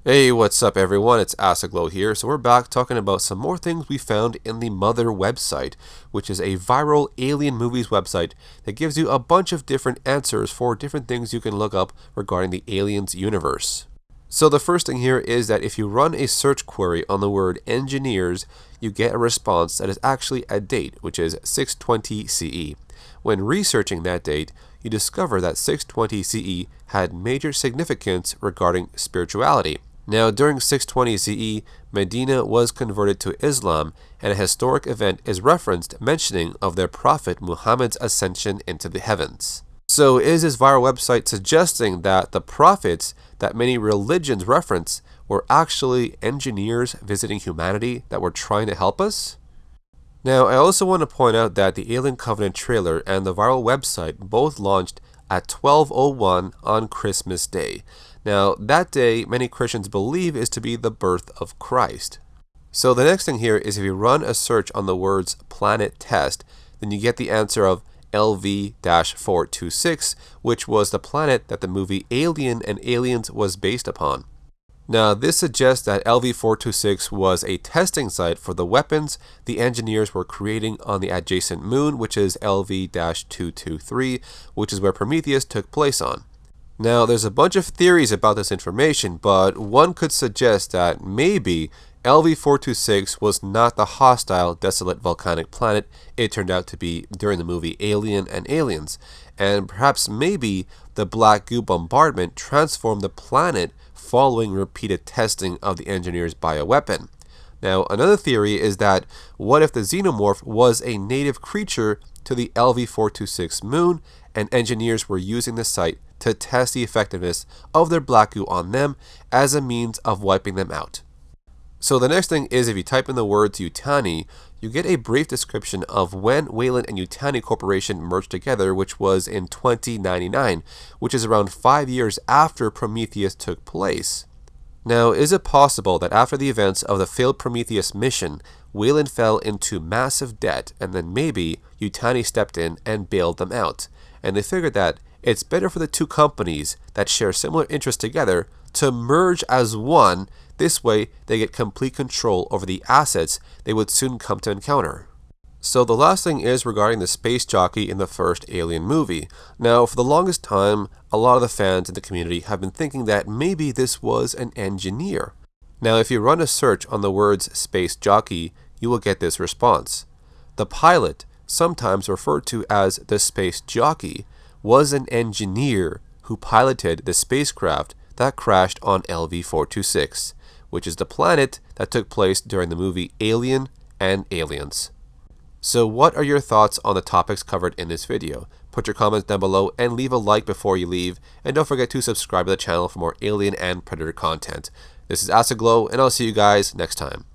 Hey, what's up everyone? It's Asaglow here. So we're back talking about some more things we found in the Mother website, which is a viral alien movies website that gives you a bunch of different answers for different things you can look up regarding the aliens universe. So the first thing here is that if you run a search query on the word engineers, you get a response that is actually a date, which is 620 CE. When researching that date, you discover that 620 CE had major significance regarding spirituality. Now, during 620 CE, Medina was converted to Islam, and a historic event is referenced mentioning of their prophet Muhammad's ascension into the heavens. So is this viral website suggesting that the prophets that many religions reference were actually engineers visiting humanity that were trying to help us? Now, I also want to point out that the Alien Covenant trailer and the viral website both launched at 12:01 on Christmas Day. Now, that day, many Christians believe is to be the birth of Christ. So the next thing here is if you run a search on the words planet test, then you get the answer of LV-426, which was the planet that the movie Alien and Aliens was based upon. Now, this suggests that LV-426 was a testing site for the weapons the engineers were creating on the adjacent moon, which is LV-223, which is where Prometheus took place on. Now, there's a bunch of theories about this information, but one could suggest that maybe LV-426 was not the hostile, desolate volcanic planet it turned out to be during the movie Alien and Aliens, and perhaps maybe the black goo bombardment transformed the planet following repeated testing of the engineer's bioweapon. Now, another theory is that what if the xenomorph was a native creature to the LV-426 moon, and engineers were using the site to test the effectiveness of their black goo on them as a means of wiping them out. So the next thing is if you type in the words Yutani, you get a brief description of when Weyland and Yutani Corporation merged together, which was in 2099, which is around 5 years after Prometheus took place. Now, is it possible that after the events of the failed Prometheus mission, Weyland fell into massive debt and then maybe Yutani stepped in and bailed them out? And they figured that it's better for the two companies that share similar interests together to merge as one. This way, they get complete control over the assets they would soon come to encounter. So the last thing is regarding the space jockey in the first Alien movie. Now, for the longest time, a lot of the fans in the community have been thinking that maybe this was an engineer. Now, if you run a search on the words space jockey, you will get this response. The pilot, sometimes referred to as the space jockey, was an engineer who piloted the spacecraft that crashed on LV-426, which is the planet that took place during the movie Alien and Aliens. So what are your thoughts on the topics covered in this video? Put your comments down below and leave a like before you leave, and don't forget to subscribe to the channel for more Alien and Predator content. This is Asaglow, and I'll see you guys next time.